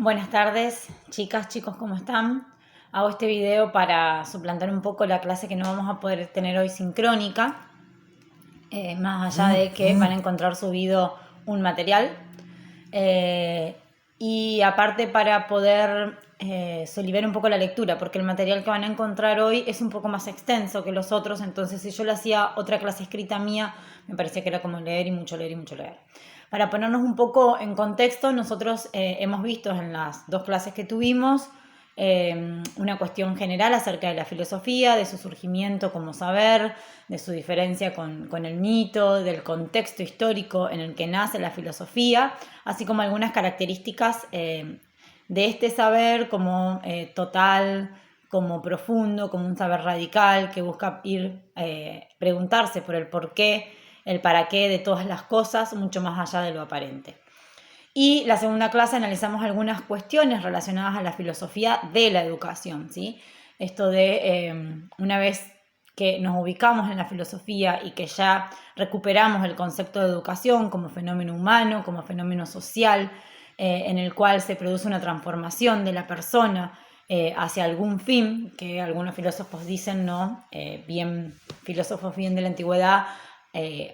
Buenas tardes, chicas, chicos, ¿cómo están? Hago este video para suplantar un poco la clase que no vamos a poder tener hoy sincrónica, más allá de que van a encontrar subido un material. Y aparte para poder soliviar un poco la lectura, porque el material que van a encontrar hoy es un poco más extenso que los otros, entonces si yo le hacía otra clase escrita mía, me parecía que era como leer y mucho leer y mucho leer. Para ponernos un poco en contexto, nosotros hemos visto en las dos clases que tuvimos una cuestión general acerca de la filosofía, de su surgimiento como saber, de su diferencia con el mito, del contexto histórico en el que nace la filosofía, así como algunas características de este saber como total, como profundo, como un saber radical que busca preguntarse por el porqué, el para qué de todas las cosas, mucho más allá de lo aparente. Y la segunda clase analizamos algunas cuestiones relacionadas a la filosofía de la educación, ¿sí? Esto de una vez que nos ubicamos en la filosofía y que ya recuperamos el concepto de educación como fenómeno humano, como fenómeno social, en el cual se produce una transformación de la persona hacia algún fin, que algunos filósofos dicen, ¿no? Bien filósofos bien de la antigüedad,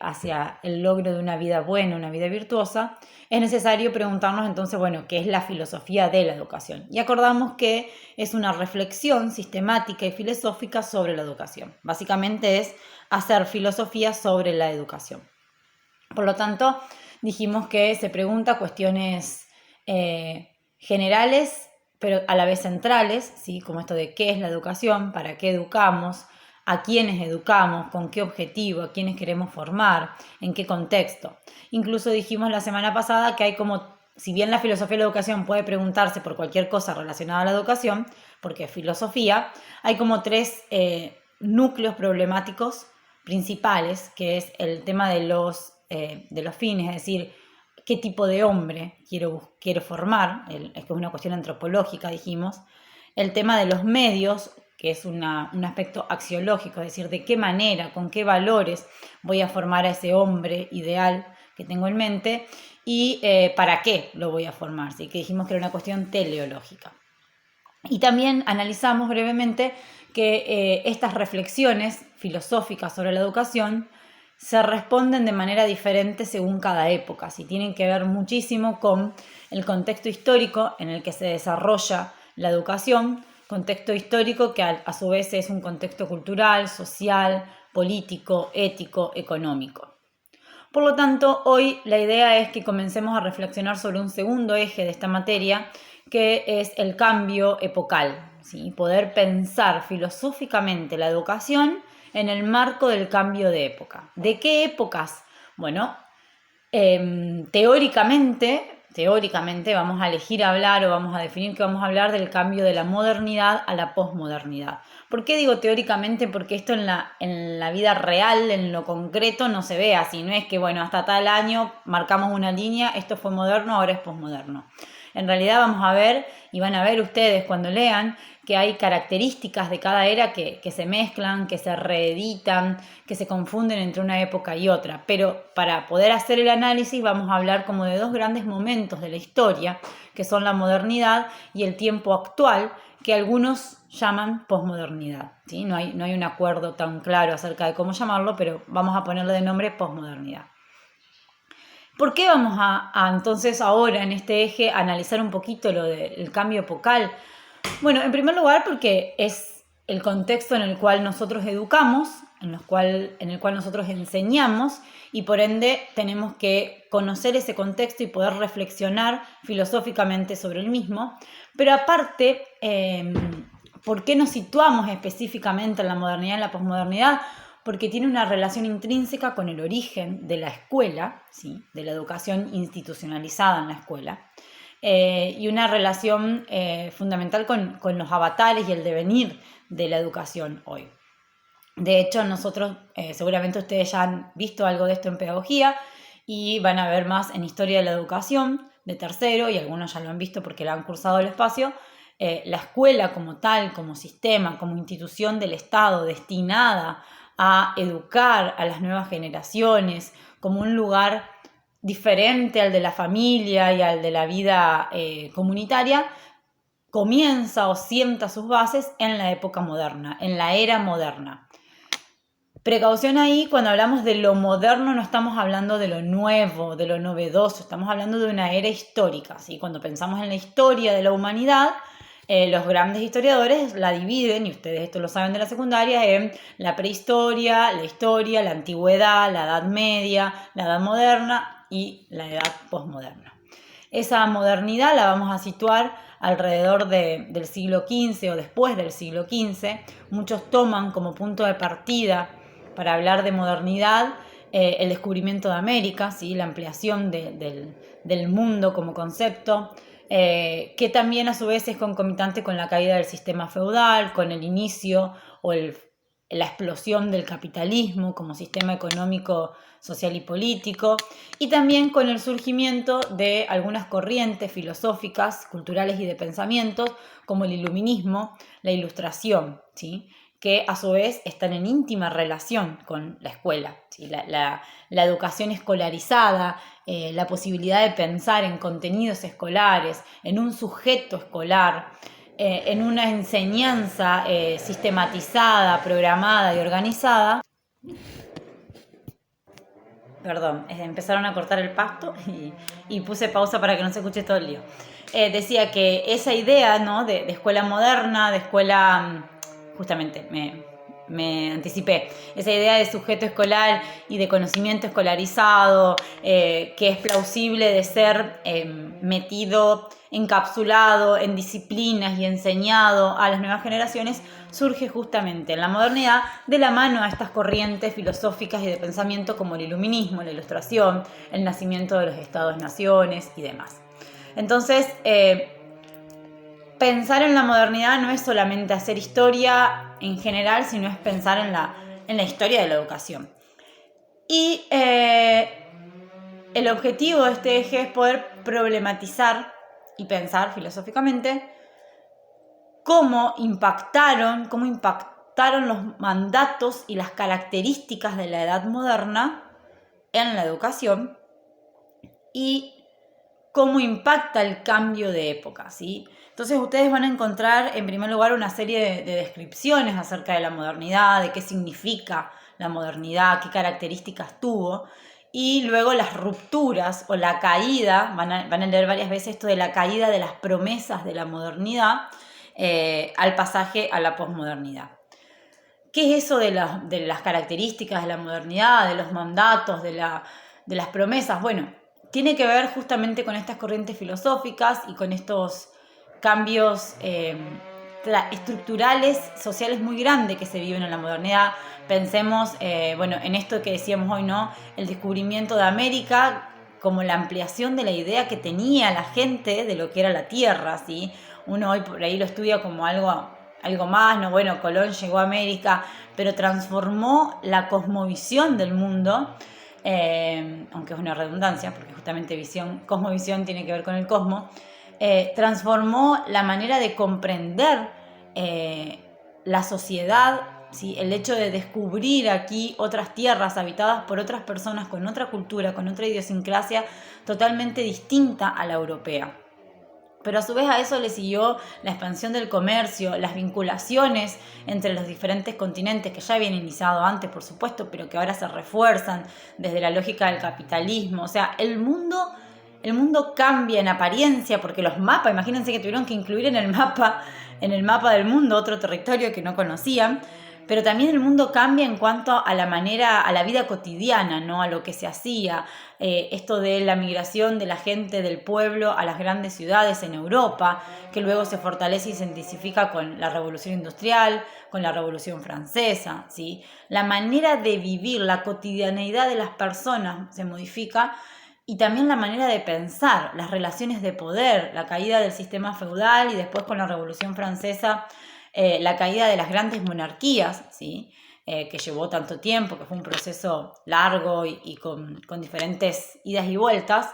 hacia el logro de una vida buena, una vida virtuosa, es necesario preguntarnos entonces, bueno, ¿qué es la filosofía de la educación? Y acordamos que es una reflexión sistemática y filosófica sobre la educación. Básicamente es hacer filosofía sobre la educación. Por lo tanto, dijimos que se pregunta cuestiones generales, pero a la vez centrales, ¿sí? Como esto de qué es la educación, para qué educamos, a quiénes educamos, con qué objetivo, a quiénes queremos formar, en qué contexto. Incluso dijimos la semana pasada que hay como, si bien la filosofía de la educación puede preguntarse por cualquier cosa relacionada a la educación, porque es filosofía, hay como tres núcleos problemáticos principales, que es el tema de los fines, es decir, qué tipo de hombre quiero formar, es una cuestión antropológica, dijimos, el tema de los medios, que es un aspecto axiológico, es decir, de qué manera, con qué valores voy a formar a ese hombre ideal que tengo en mente y para qué lo voy a formar, ¿sí? Que dijimos que era una cuestión teleológica. Y también analizamos brevemente que estas reflexiones filosóficas sobre la educación se responden de manera diferente según cada época, ¿sí? Tienen que ver muchísimo con el contexto histórico en el que se desarrolla la educación, contexto histórico que a su vez es un contexto cultural, social, político, ético, económico. Por lo tanto, hoy la idea es que comencemos a reflexionar sobre un segundo eje de esta materia, que es el cambio epocal, ¿sí? Poder pensar filosóficamente la educación en el marco del cambio de época. ¿De qué épocas? Bueno, teóricamente vamos a elegir hablar o vamos a definir que vamos a hablar del cambio de la modernidad a la posmodernidad. ¿Por qué digo teóricamente? Porque esto en la vida real, en lo concreto, no se ve así. No es que, bueno, hasta tal año marcamos una línea, esto fue moderno, ahora es posmoderno. En realidad vamos a ver, y van a ver ustedes cuando lean, que hay características de cada era que se mezclan, que se reeditan, que se confunden entre una época y otra. Pero para poder hacer el análisis vamos a hablar como de dos grandes momentos de la historia, que son la modernidad y el tiempo actual, que algunos llaman posmodernidad, ¿sí? No hay un acuerdo tan claro acerca de cómo llamarlo, pero vamos a ponerle de nombre posmodernidad. ¿Por qué vamos a entonces ahora en este eje analizar un poquito lo del cambio epocal? Bueno, en primer lugar porque es el contexto en el cual nosotros educamos, en el cual nosotros enseñamos y por ende tenemos que conocer ese contexto y poder reflexionar filosóficamente sobre el mismo. Pero aparte, ¿por qué nos situamos específicamente en la modernidad y en la posmodernidad? Porque tiene una relación intrínseca con el origen de la escuela, ¿sí? De la educación institucionalizada en la escuela, y una relación fundamental con los avatares y el devenir de la educación hoy. De hecho, nosotros, seguramente ustedes ya han visto algo de esto en pedagogía y van a ver más en historia de la educación de tercero, y algunos ya lo han visto porque la han cursado el espacio. La escuela como tal, como sistema, como institución del Estado destinada a educar a las nuevas generaciones, como un lugar diferente al de la familia y al de la vida comunitaria, comienza o sienta sus bases en la época moderna, en la era moderna. Precaución ahí, cuando hablamos de lo moderno no estamos hablando de lo nuevo, de lo novedoso, estamos hablando de una era histórica, ¿sí? Cuando pensamos en la historia de la humanidad, los grandes historiadores la dividen, y ustedes esto lo saben de la secundaria, en la prehistoria, la historia, la antigüedad, la edad media, la edad moderna y la edad posmoderna. Esa modernidad la vamos a situar alrededor del siglo XV o después del siglo XV. Muchos toman como punto de partida para hablar de modernidad el descubrimiento de América, ¿sí? La ampliación del mundo como concepto, que también a su vez es concomitante con la caída del sistema feudal, con el inicio o la explosión del capitalismo como sistema económico, social y político, y también con el surgimiento de algunas corrientes filosóficas, culturales y de pensamientos, como el iluminismo, la ilustración, ¿sí? Que a su vez están en íntima relación con la escuela, ¿sí? La educación escolarizada, la posibilidad de pensar en contenidos escolares, en un sujeto escolar, en una enseñanza sistematizada, programada y organizada. Perdón, empezaron a cortar el pasto y puse pausa para que no se escuche todo el lío. Decía que esa idea, ¿no? de escuela moderna, de escuela, justamente me anticipé, esa idea de sujeto escolar y de conocimiento escolarizado, que es plausible de ser metido, encapsulado en disciplinas y enseñado a las nuevas generaciones, surge justamente en la modernidad de la mano a estas corrientes filosóficas y de pensamiento como el iluminismo, la ilustración, el nacimiento de los estados-naciones y demás. Entonces, pensar en la modernidad no es solamente hacer historia en general, sino es pensar en la historia de la educación. Y el objetivo de este eje es poder problematizar y pensar filosóficamente cómo impactaron los mandatos y las características de la edad moderna en la educación y cómo impacta el cambio de época, ¿sí? Entonces ustedes van a encontrar en primer lugar una serie de descripciones acerca de la modernidad, de qué significa la modernidad, qué características tuvo, y luego las rupturas o la caída, van a leer varias veces esto de la caída de las promesas de la modernidad, al pasaje a la posmodernidad. ¿Qué es eso de las características de la modernidad, de los mandatos, de las promesas? Bueno, tiene que ver justamente con estas corrientes filosóficas y con estos cambios estructurales, sociales muy grandes que se viven en la modernidad. Pensemos en esto que decíamos hoy, ¿no? El descubrimiento de América como la ampliación de la idea que tenía la gente de lo que era la Tierra, ¿sí? Uno hoy por ahí lo estudia como algo más, ¿no? Bueno, Colón llegó a América, pero transformó la cosmovisión del mundo, aunque es una redundancia, porque justamente cosmovisión tiene que ver con el cosmos, transformó la manera de comprender la sociedad, ¿sí? El hecho de descubrir aquí otras tierras habitadas por otras personas con otra cultura, con otra idiosincrasia totalmente distinta a la europea. Pero a su vez a eso le siguió la expansión del comercio, las vinculaciones entre los diferentes continentes que ya habían iniciado antes, por supuesto, pero que ahora se refuerzan desde la lógica del capitalismo. O sea, el mundo cambia en apariencia porque los mapas, imagínense que tuvieron que incluir en el mapa del mundo otro territorio que no conocían, pero también el mundo cambia en cuanto a la vida cotidiana, ¿no? A lo que se hacía, esto de la migración de la gente del pueblo a las grandes ciudades en Europa, que luego se fortalece y se intensifica con la Revolución Industrial, con la Revolución Francesa, ¿sí? La manera de vivir, la cotidianeidad de las personas se modifica, y también la manera de pensar, las relaciones de poder, la caída del sistema feudal y después con la Revolución Francesa, la caída de las grandes monarquías, ¿sí? Que llevó tanto tiempo, que fue un proceso largo y con diferentes idas y vueltas,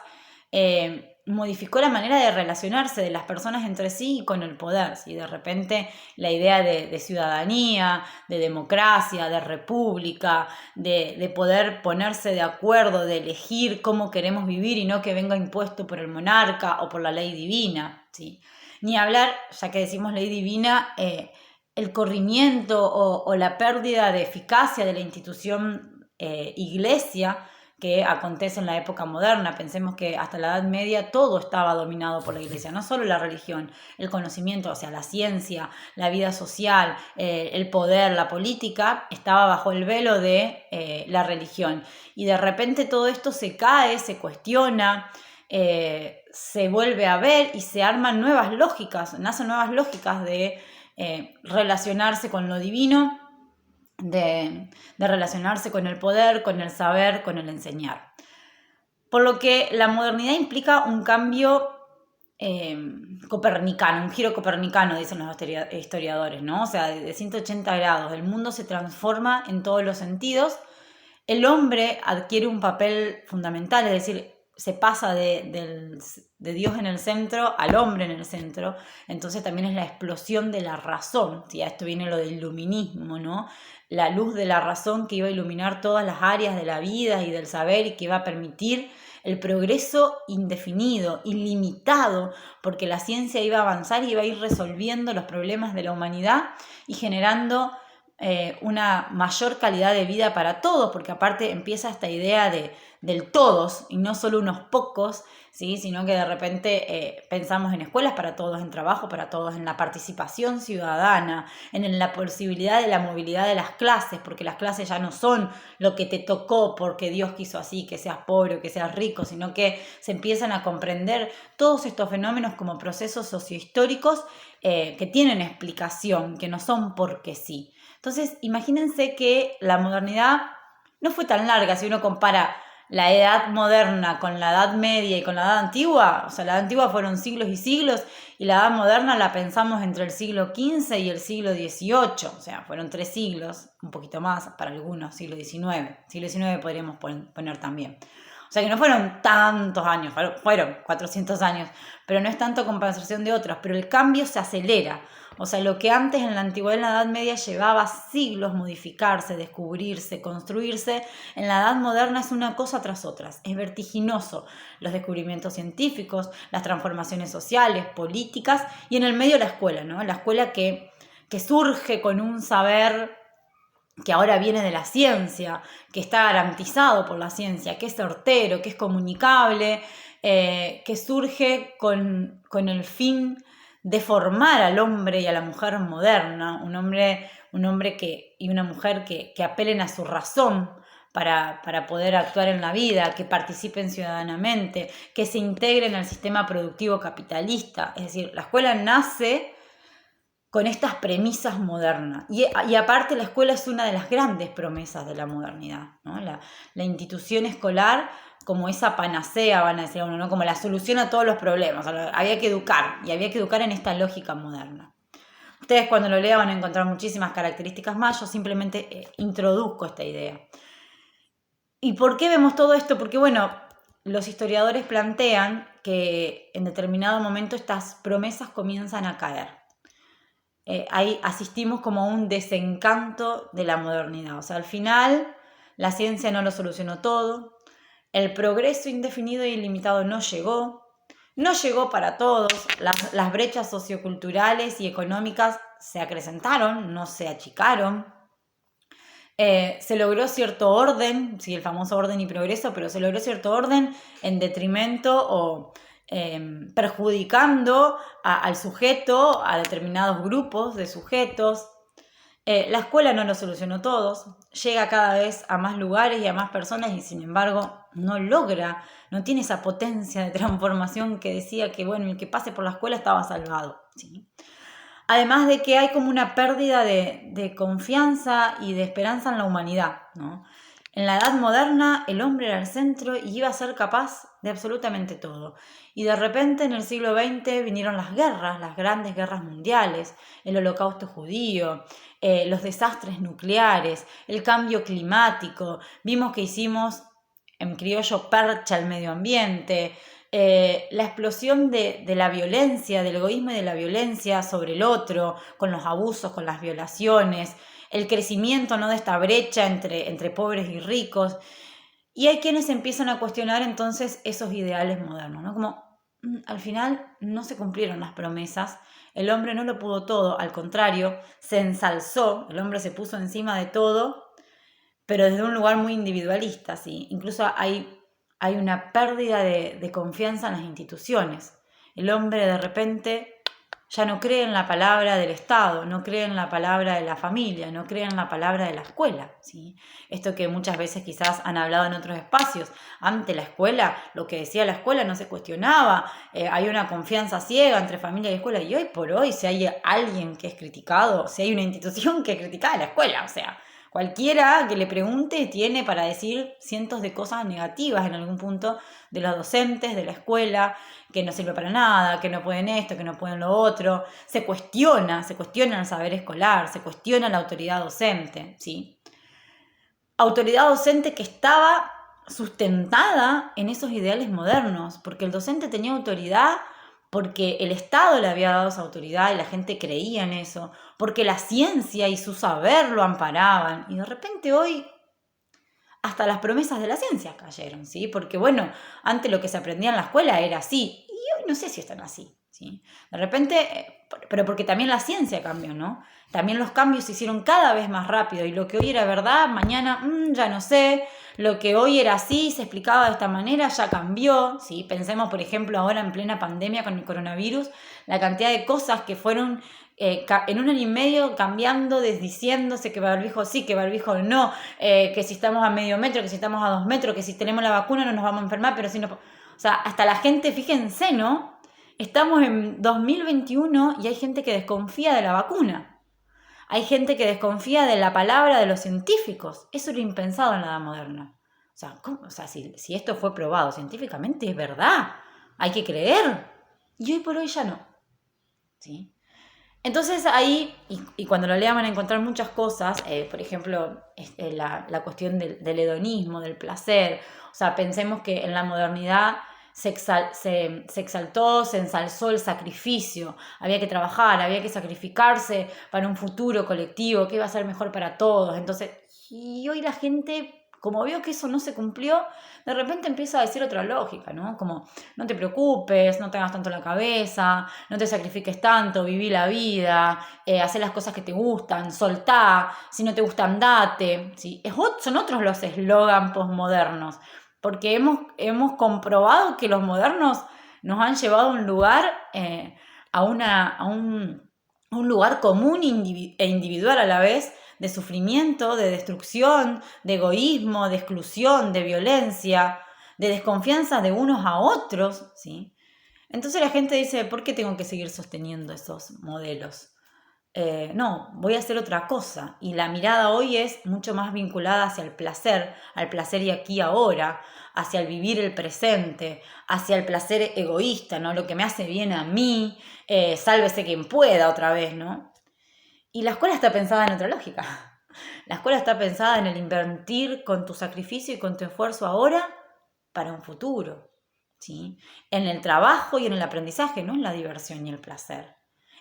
modificó la manera de relacionarse de las personas entre sí y con el poder. ¿Sí? De repente la idea de ciudadanía, de democracia, de república, de poder ponerse de acuerdo, de elegir cómo queremos vivir y no que venga impuesto por el monarca o por la ley divina. ¿Sí? Ni hablar, ya que decimos ley divina, el corrimiento o la pérdida de eficacia de la institución iglesia que acontece en la época moderna. Pensemos que hasta la Edad Media todo estaba dominado por la iglesia, no solo la religión, el conocimiento, o sea, la ciencia, la vida social, el poder, la política, estaba bajo el velo de la religión. Y de repente todo esto se cae, se cuestiona, se vuelve a ver y se arman nuevas lógicas, nacen nuevas lógicas de relacionarse con lo divino, de relacionarse con el poder, con el saber, con el enseñar. Por lo que la modernidad implica un cambio copernicano, un giro copernicano, dicen los historiadores, ¿no? O sea, de 180 grados. El mundo se transforma en todos los sentidos. El hombre adquiere un papel fundamental, es decir, se pasa de Dios en el centro al hombre en el centro. Entonces también es la explosión de la razón. ¿Sí? A esto viene lo del iluminismo, ¿no? La luz de la razón que iba a iluminar todas las áreas de la vida y del saber y que iba a permitir el progreso indefinido, ilimitado, porque la ciencia iba a avanzar y iba a ir resolviendo los problemas de la humanidad y generando una mayor calidad de vida para todos, porque aparte empieza esta idea del todos y no solo unos pocos, ¿sí? Sino que de repente pensamos en escuelas para todos, en trabajo para todos, en la participación ciudadana, en la posibilidad de la movilidad de las clases, porque las clases ya no son lo que te tocó porque Dios quiso así, que seas pobre o que seas rico, sino que se empiezan a comprender todos estos fenómenos como procesos sociohistóricos que tienen explicación, que no son porque sí. Entonces, imagínense que la modernidad no fue tan larga si uno compara la edad moderna con la edad media y con la edad antigua. O sea, la edad antigua fueron siglos y siglos y la edad moderna la pensamos entre el siglo XV y el siglo XVIII. O sea, fueron 3 siglos, un poquito más para algunos, siglo XIX. Siglo XIX podríamos poner también. O sea que no fueron tantos años, fueron 400 años, pero no es tanto comparación de otros, pero el cambio se acelera. O sea, lo que antes en la antigüedad, en la Edad Media, llevaba siglos modificarse, descubrirse, construirse, en la Edad Moderna es una cosa tras otra. Es vertiginoso los descubrimientos científicos, las transformaciones sociales, políticas y en el medio la escuela, ¿no? La escuela que surge con un saber que ahora viene de la ciencia, que está garantizado por la ciencia, que es certero, que es comunicable, que surge con el fin de formar al hombre y a la mujer moderna, un hombre y una mujer que apelen a su razón para poder actuar en la vida, que participen ciudadanamente, que se integren al sistema productivo capitalista. Es decir, la escuela nace con estas premisas modernas. Y aparte la escuela es una de las grandes promesas de la modernidad, ¿no? La institución escolar como esa panacea, van a decir uno, ¿no? Como la solución a todos los problemas. Había que educar, y había que educar en esta lógica moderna. Ustedes cuando lo lean van a encontrar muchísimas características más, yo simplemente introduzco esta idea. ¿Y por qué vemos todo esto? Porque, bueno, los historiadores plantean que en determinado momento estas promesas comienzan a caer. Ahí asistimos como a un desencanto de la modernidad. O sea, al final la ciencia no lo solucionó todo, el progreso indefinido e ilimitado no llegó para todos, las brechas socioculturales y económicas se acrecentaron, no se achicaron. Se logró cierto orden, sí, el famoso orden y progreso, pero se logró cierto orden en detrimento o perjudicando al sujeto, a determinados grupos de sujetos. La escuela no lo solucionó todos, llega cada vez a más lugares y a más personas y sin embargo no tiene esa potencia de transformación que decía que bueno, el que pase por la escuela estaba salvado, ¿sí? Además de que hay como una pérdida de confianza y de esperanza en la humanidad, ¿no? En la edad moderna el hombre era el centro y iba a ser capaz de absolutamente todo. Y de repente en el siglo XX vinieron las guerras, las grandes guerras mundiales, el holocausto judío, los desastres nucleares, el cambio climático. Vimos que hicimos, en criollo, percha al medio ambiente. la explosión de la violencia, del egoísmo y de la violencia sobre el otro, con los abusos, con las violaciones, el crecimiento, ¿no?, de esta brecha entre pobres y ricos. Y hay quienes empiezan a cuestionar entonces esos ideales modernos, ¿no? Como al final no se cumplieron las promesas, el hombre no lo pudo todo, al contrario, se ensalzó, el hombre se puso encima de todo, pero desde un lugar muy individualista, ¿sí? Incluso hay una pérdida de confianza en las instituciones. El hombre de repente ya no cree en la palabra del Estado, no cree en la palabra de la familia, no cree en la palabra de la escuela, ¿sí? Esto que muchas veces quizás han hablado en otros espacios. Ante la escuela, lo que decía la escuela no se cuestionaba, hay una confianza ciega entre familia y escuela, y hoy por hoy, si hay alguien que es criticado, si hay una institución que es criticada, la escuela, o sea, cualquiera que le pregunte tiene para decir cientos de cosas negativas en algún punto de los docentes, de la escuela, que no sirve para nada, que no pueden esto, que no pueden lo otro. Se cuestiona el saber escolar, se cuestiona la autoridad docente, ¿sí? Autoridad docente que estaba sustentada en esos ideales modernos, porque el docente tenía autoridad porque el Estado le había dado esa autoridad y la gente creía en eso, porque la ciencia y su saber lo amparaban. Y de repente hoy hasta las promesas de la ciencia cayeron, ¿sí? Porque bueno, antes lo que se aprendía en la escuela era así, y hoy no sé si están así, ¿sí? De repente, pero porque también la ciencia cambió, ¿no? También los cambios se hicieron cada vez más rápido, y lo que hoy era verdad, mañana ya no sé, lo que hoy era así, se explicaba de esta manera, ya cambió, ¿sí? Pensemos, por ejemplo, ahora en plena pandemia con el coronavirus, la cantidad de cosas que fueron en un año y medio cambiando, desdiciéndose que barbijo sí, que barbijo no, que si estamos a medio metro, que si estamos a 2 metros, que si tenemos la vacuna no nos vamos a enfermar, pero si no... O sea, hasta la gente, fíjense, ¿no? Estamos en 2021 y hay gente que desconfía de la vacuna. Hay gente que desconfía de la palabra de los científicos. Eso era impensado en la edad moderna. O sea, ¿cómo? O sea, si esto fue probado científicamente, es verdad. Hay que creer. Y hoy por hoy ya no. ¿Sí? Entonces ahí, y cuando lo lean van a encontrar muchas cosas, por ejemplo, la cuestión del hedonismo, del placer. O sea, pensemos que en la modernidad se exaltó, se ensalzó el sacrificio. Había que trabajar, había que sacrificarse para un futuro colectivo que iba a ser mejor para todos. Entonces, y hoy la gente, como veo que eso no se cumplió, de repente empieza a decir otra lógica, ¿no? Como, no te preocupes, no te hagas tanto la cabeza, no te sacrifiques tanto, viví la vida, haz las cosas que te gustan, soltá, si no te gusta andate, ¿sí? Son otros los eslogans posmodernos, porque hemos comprobado que los modernos nos han llevado a un lugar, a un lugar común e individual a la vez, de sufrimiento, de destrucción, de egoísmo, de exclusión, de violencia, de desconfianza de unos a otros, ¿sí? Entonces la gente dice, ¿por qué tengo que seguir sosteniendo esos modelos? No, voy a hacer otra cosa. Y la mirada hoy es mucho más vinculada hacia el placer y aquí y ahora, hacia el vivir el presente, hacia el placer egoísta, ¿no? Lo que me hace bien a mí, sálvese quien pueda otra vez, ¿no? Y la escuela está pensada en otra lógica. La escuela está pensada en el invertir con tu sacrificio y con tu esfuerzo ahora para un futuro, ¿sí? En el trabajo y en el aprendizaje, no en la diversión y el placer.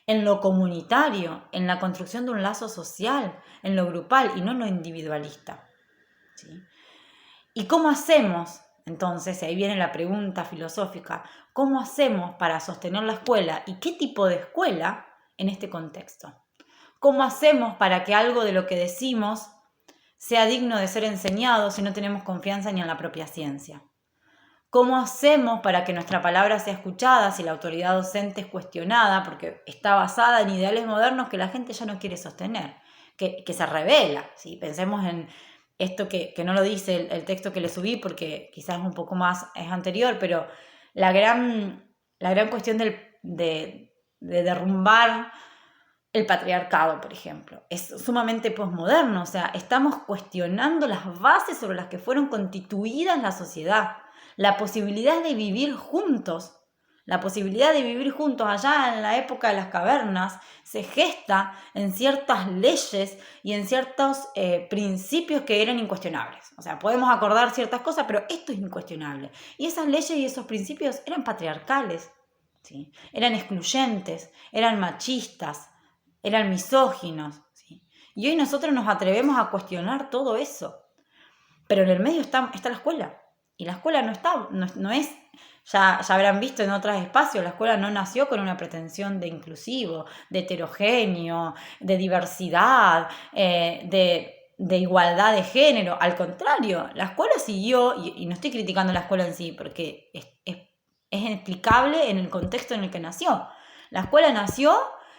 En lo comunitario, en la construcción de un lazo social, en lo grupal y no en lo individualista, ¿sí? ¿Y cómo hacemos? Entonces, ahí viene la pregunta filosófica, ¿cómo hacemos para sostener la escuela y qué tipo de escuela en este contexto? ¿Cómo hacemos para que algo de lo que decimos sea digno de ser enseñado si no tenemos confianza ni en la propia ciencia? ¿Cómo hacemos para que nuestra palabra sea escuchada si la autoridad docente es cuestionada porque está basada en ideales modernos que la gente ya no quiere sostener, que se revela, ¿sí? Pensemos en esto que no lo dice el texto que le subí porque quizás un poco más es anterior, pero la gran cuestión de derrumbar el patriarcado, por ejemplo, es sumamente posmoderno. O sea, estamos cuestionando las bases sobre las que fueron constituidas la sociedad, la posibilidad de vivir juntos, La posibilidad de vivir juntos allá en la época de las cavernas se gesta en ciertas leyes y en ciertos principios que eran incuestionables. O sea, podemos acordar ciertas cosas, pero esto es incuestionable. Y esas leyes y esos principios eran patriarcales, ¿sí? Eran excluyentes, eran machistas, eran misóginos, ¿sí? Y hoy nosotros nos atrevemos a cuestionar todo eso. Pero en el medio está la escuela. Y la escuela no es, ya habrán visto en otros espacios, la escuela no nació con una pretensión de inclusivo, de heterogéneo, de diversidad, de igualdad de género. Al contrario, la escuela siguió, y no estoy criticando la escuela en sí, porque es explicable en el contexto en el que nació. La escuela nació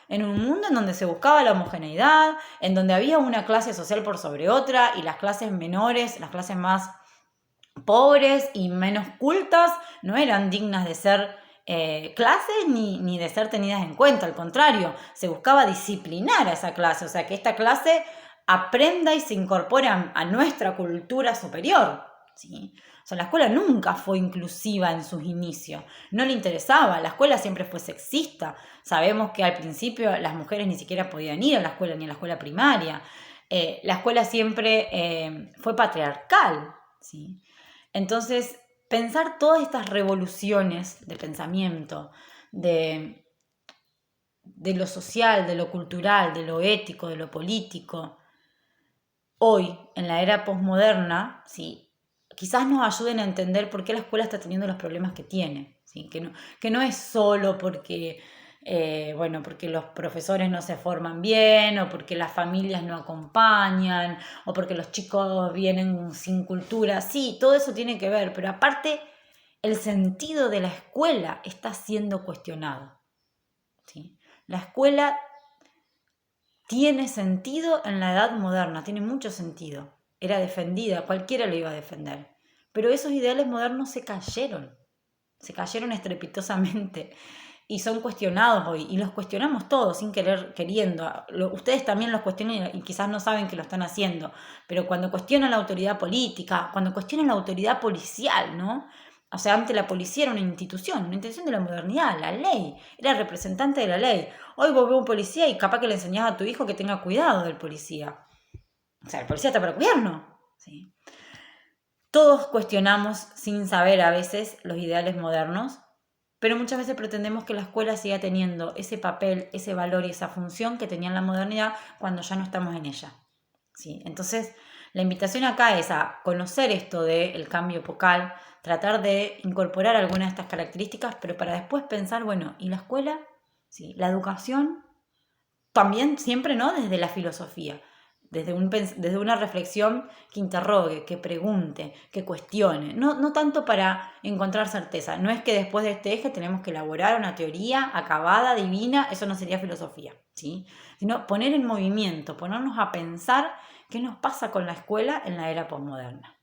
en un mundo en donde se buscaba la homogeneidad, en donde había una clase social por sobre otra y las clases menores, las clases más pobres y menos cultas, no eran dignas de ser clases ni de ser tenidas en cuenta. Al contrario, se buscaba disciplinar a esa clase, o sea, que esta clase aprenda y se incorpore a nuestra cultura superior, ¿sí? O sea, la escuela nunca fue inclusiva en sus inicios, no le interesaba, la escuela siempre fue sexista. Sabemos que al principio las mujeres ni siquiera podían ir a la escuela, ni a la escuela primaria. La escuela siempre fue patriarcal, ¿sí? Entonces, pensar todas estas revoluciones de pensamiento, de lo social, de lo cultural, de lo ético, de lo político, hoy, en la era posmoderna, ¿sí? Quizás nos ayuden a entender por qué la escuela está teniendo los problemas que tiene, ¿sí? Que no es solo porque, porque los profesores no se forman bien, o porque las familias no acompañan, o porque los chicos vienen sin cultura. Sí, todo eso tiene que ver, pero aparte el sentido de la escuela está siendo cuestionado, ¿sí? La escuela tiene sentido en la edad moderna, tiene mucho sentido. Era defendida, cualquiera lo iba a defender. Pero esos ideales modernos se cayeron estrepitosamente y son cuestionados hoy. Y los cuestionamos todos, sin querer, queriendo. Ustedes también los cuestionan y quizás no saben que lo están haciendo. Pero cuando cuestionan la autoridad política, cuando cuestionan la autoridad policial, ¿no? O sea, antes la policía era una institución de la modernidad, la ley, era representante de la ley. Hoy vos ves un policía y capaz que le enseñás a tu hijo que tenga cuidado del policía. O sea, el policía está para cuidarnos, ¿sí? Todos cuestionamos sin saber a veces los ideales modernos, pero muchas veces pretendemos que la escuela siga teniendo ese papel, ese valor y esa función que tenía en la modernidad cuando ya no estamos en ella, ¿sí? Entonces, la invitación acá es a conocer esto del cambio epocal, tratar de incorporar algunas de estas características, pero para después pensar, bueno, ¿y la escuela? ¿Sí? La educación también siempre, ¿no? Desde la filosofía, desde una reflexión que interrogue, que pregunte, que cuestione. No tanto para encontrar certeza. No es que después de este eje tenemos que elaborar una teoría acabada, divina, eso no sería filosofía, ¿sí? Sino poner en movimiento, ponernos a pensar qué nos pasa con la escuela en la era posmoderna.